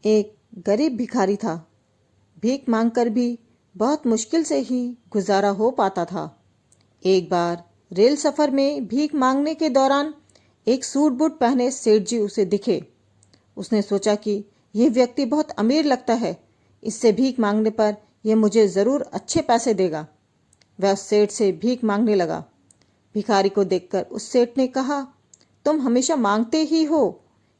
एक गरीब भिखारी था। भीख मांगकर भी बहुत मुश्किल से ही गुजारा हो पाता था। एक बार रेल सफ़र में भीख मांगने के दौरान एक सूट बूट पहने सेठ जी उसे दिखे। उसने सोचा कि यह व्यक्ति बहुत अमीर लगता है, इससे भीख मांगने पर यह मुझे ज़रूर अच्छे पैसे देगा। वह उस सेठ से भीख मांगने लगा। भिखारी को देखकर उस सेठ ने कहा, तुम हमेशा मांगते ही हो,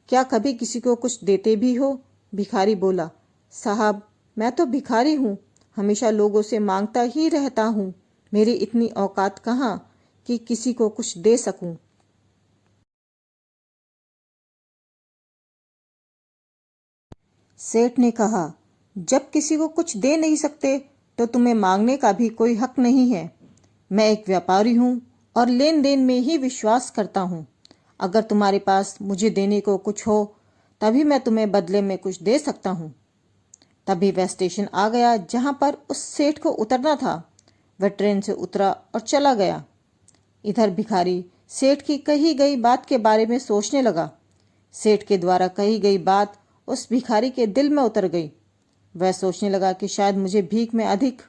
क्या कभी किसी को कुछ देते भी हो? भिखारी बोला, साहब मैं तो भिखारी हूँ, हमेशा लोगों से मांगता ही रहता हूँ। मेरी इतनी औकात कहाँ कि किसी को कुछ दे सकूं। सेठ ने कहा, जब किसी को कुछ दे नहीं सकते तो तुम्हें मांगने का भी कोई हक नहीं है। मैं एक व्यापारी हूँ और लेन देन में ही विश्वास करता हूँ। अगर तुम्हारे पास मुझे देने को कुछ हो तभी मैं तुम्हें बदले में कुछ दे सकता हूँ। तभी वह स्टेशन आ गया जहाँ पर उस सेठ को उतरना था। वह ट्रेन से उतरा और चला गया। इधर भिखारी सेठ की कही गई बात के बारे में सोचने लगा। सेठ के द्वारा कही गई बात उस भिखारी के दिल में उतर गई। वह सोचने लगा कि शायद मुझे भीख में अधिक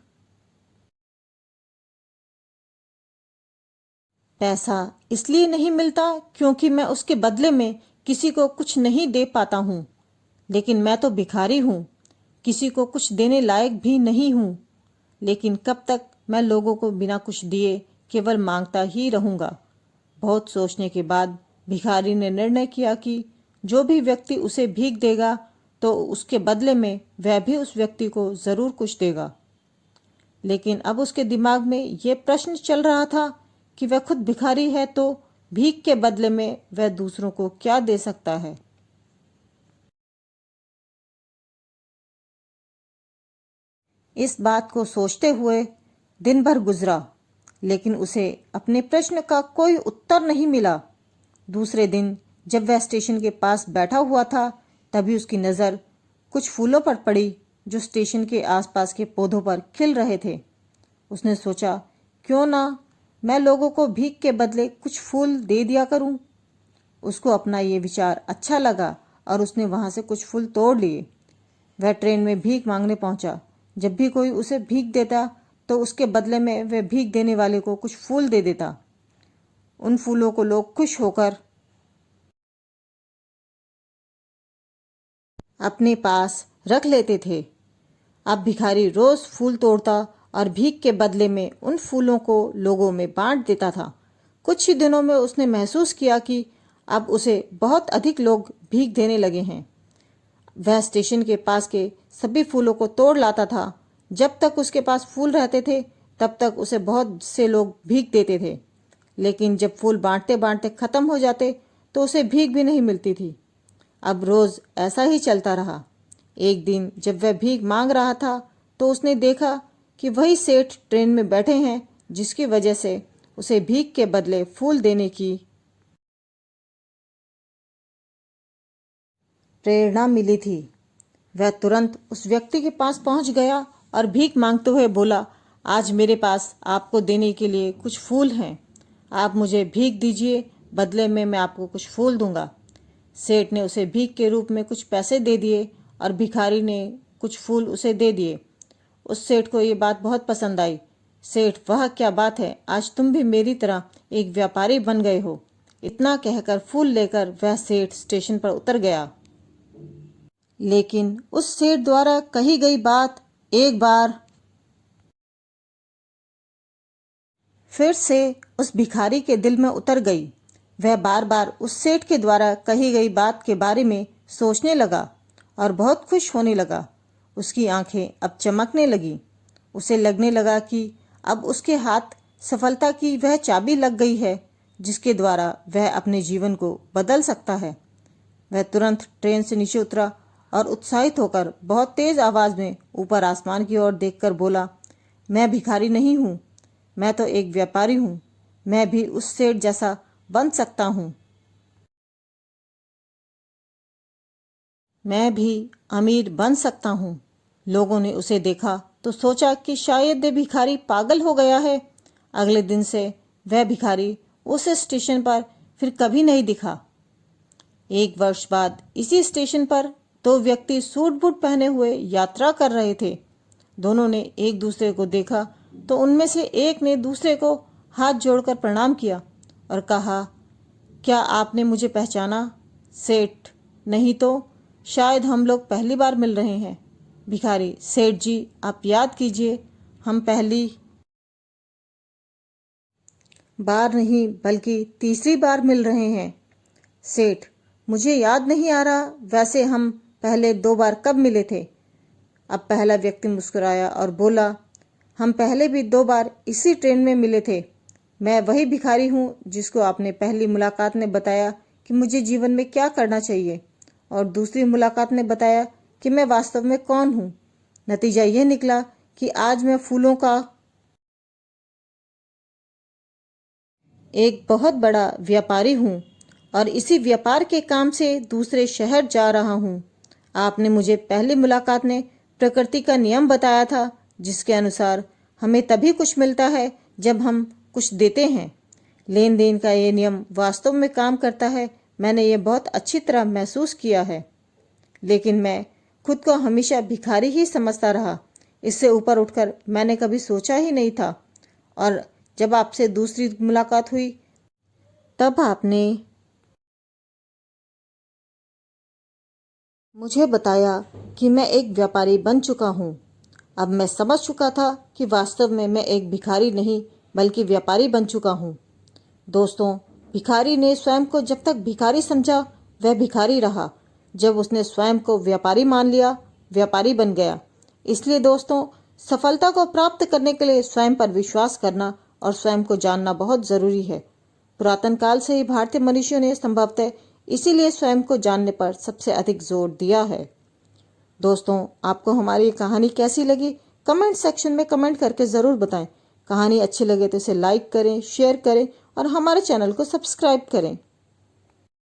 पैसा इसलिए नहीं मिलता क्योंकि मैं उसके बदले में किसी को कुछ नहीं दे पाता हूँ। लेकिन मैं तो भिखारी हूँ, किसी को कुछ देने लायक भी नहीं हूँ। लेकिन कब तक मैं लोगों को बिना कुछ दिए केवल मांगता ही रहूँगा। बहुत सोचने के बाद भिखारी ने निर्णय किया कि जो भी व्यक्ति उसे भीख देगा तो उसके बदले में वह भी उस व्यक्ति को ज़रूर कुछ देगा। लेकिन अब उसके दिमाग में ये प्रश्न चल रहा था कि वह खुद भिखारी है तो भीख के बदले में वह दूसरों को क्या दे सकता है। इस बात को सोचते हुए दिन भर गुजरा, लेकिन उसे अपने प्रश्न का कोई उत्तर नहीं मिला। दूसरे दिन जब वह स्टेशन के पास बैठा हुआ था तभी उसकी नज़र कुछ फूलों पर पड़ी जो स्टेशन के आसपास के पौधों पर खिल रहे थे। उसने सोचा, क्यों ना मैं लोगों को भीख के बदले कुछ फूल दे दिया करूं। उसको अपना ये विचार अच्छा लगा और उसने वहां से कुछ फूल तोड़ लिए। वह ट्रेन में भीख मांगने पहुंचा। जब भी कोई उसे भीख देता तो उसके बदले में वह भीख देने वाले को कुछ फूल दे देता। उन फूलों को लोग खुश होकर अपने पास रख लेते थे। अब भिखारी रोज फूल तोड़ता और भीख के बदले में उन फूलों को लोगों में बांट देता था। कुछ ही दिनों में उसने महसूस किया कि अब उसे बहुत अधिक लोग भीख देने लगे हैं। वह स्टेशन के पास के सभी फूलों को तोड़ लाता था। जब तक उसके पास फूल रहते थे तब तक उसे बहुत से लोग भीख देते थे। लेकिन जब फूल बांटते बांटते खत्म हो जाते तो उसे भीख भी नहीं मिलती थी। अब रोज ऐसा ही चलता रहा। एक दिन जब वह भीख मांग रहा था तो उसने देखा कि वही सेठ ट्रेन में बैठे हैं जिसकी वजह से उसे भीख के बदले फूल देने की प्रेरणा मिली थी। वह तुरंत उस व्यक्ति के पास पहुंच गया और भीख मांगते हुए बोला, आज मेरे पास आपको देने के लिए कुछ फूल हैं, आप मुझे भीख दीजिए, बदले में मैं आपको कुछ फूल दूंगा। सेठ ने उसे भीख के रूप में कुछ पैसे दे दिए और भिखारी ने कुछ फूल उसे दे दिए। उस सेठ को ये बात बहुत पसंद आई। सेठ, वह क्या बात है, आज तुम भी मेरी तरह एक व्यापारी बन गए हो। इतना कहकर फूल लेकर वह सेठ स्टेशन पर उतर गया। लेकिन उस सेठ द्वारा कही गई बात एक बार फिर से उस भिखारी के दिल में उतर गई। वह बार बार उस सेठ के द्वारा कही गई बात के बारे में सोचने लगा और बहुत खुश होने लगा। उसकी आंखें अब चमकने लगी। उसे लगने लगा कि अब उसके हाथ सफलता की वह चाबी लग गई है जिसके द्वारा वह अपने जीवन को बदल सकता है। वह तुरंत ट्रेन से नीचे उतरा और उत्साहित होकर बहुत तेज आवाज में ऊपर आसमान की ओर देखकर बोला, मैं भिखारी नहीं हूँ, मैं तो एक व्यापारी हूँ। मैं भी उस सेठ जैसा बन सकता हूँ। मैं भी अमीर बन सकता हूँ। लोगों ने उसे देखा तो सोचा कि शायद ये भिखारी पागल हो गया है। अगले दिन से वह भिखारी उस स्टेशन पर फिर कभी नहीं दिखा। एक वर्ष बाद इसी स्टेशन पर दो व्यक्ति सूट बूट पहने हुए यात्रा कर रहे थे। दोनों ने एक दूसरे को देखा तो उनमें से एक ने दूसरे को हाथ जोड़कर प्रणाम किया और कहा, क्या आपने मुझे पहचाना? सेठ, नहीं तो, शायद हम लोग पहली बार मिल रहे हैं। भिखारी, सेठ जी आप याद कीजिए, हम पहली बार नहीं बल्कि तीसरी बार मिल रहे हैं। सेठ, मुझे याद नहीं आ रहा, वैसे हम पहले 2 बार कब मिले थे? अब पहला व्यक्ति मुस्कुराया और बोला, हम पहले भी 2 बार इसी ट्रेन में मिले थे। मैं वही भिखारी हूँ जिसको आपने पहली मुलाकात में बताया कि मुझे जीवन में क्या करना चाहिए और दूसरी मुलाकात में बताया कि मैं वास्तव में कौन हूँ। नतीजा यह निकला कि आज मैं फूलों का एक बहुत बड़ा व्यापारी हूँ और इसी व्यापार के काम से दूसरे शहर जा रहा हूँ। आपने मुझे पहली मुलाकात में प्रकृति का नियम बताया था, जिसके अनुसार हमें तभी कुछ मिलता है जब हम कुछ देते हैं। लेन देन का ये नियम वास्तव में काम करता है, मैंने ये बहुत अच्छी तरह महसूस किया है। लेकिन मैं खुद को हमेशा भिखारी ही समझता रहा। इससे ऊपर उठकर मैंने कभी सोचा ही नहीं था। और जब आपसे दूसरी मुलाकात हुई तब आपने मुझे बताया कि मैं एक व्यापारी बन चुका हूँ। अब मैं समझ चुका था कि वास्तव में मैं एक भिखारी नहीं बल्कि व्यापारी बन चुका हूँ। दोस्तों, भिखारी ने स्वयं को जब तक भिखारी समझा वह भिखारी रहा। जब उसने स्वयं को व्यापारी मान लिया, व्यापारी बन गया। इसलिए दोस्तों, सफलता को प्राप्त करने के लिए स्वयं पर विश्वास करना और स्वयं को जानना बहुत जरूरी है। पुरातन काल से ही भारतीय मनुष्यों ने संभवतः इसीलिए स्वयं को जानने पर सबसे अधिक जोर दिया है। दोस्तों, आपको हमारी ये कहानी कैसी लगी? कमेंट सेक्शन में कमेंट करके ज़रूर बताएं। कहानी अच्छी लगे तो इसे लाइक करें, शेयर करें और हमारे चैनल को सब्सक्राइब करें।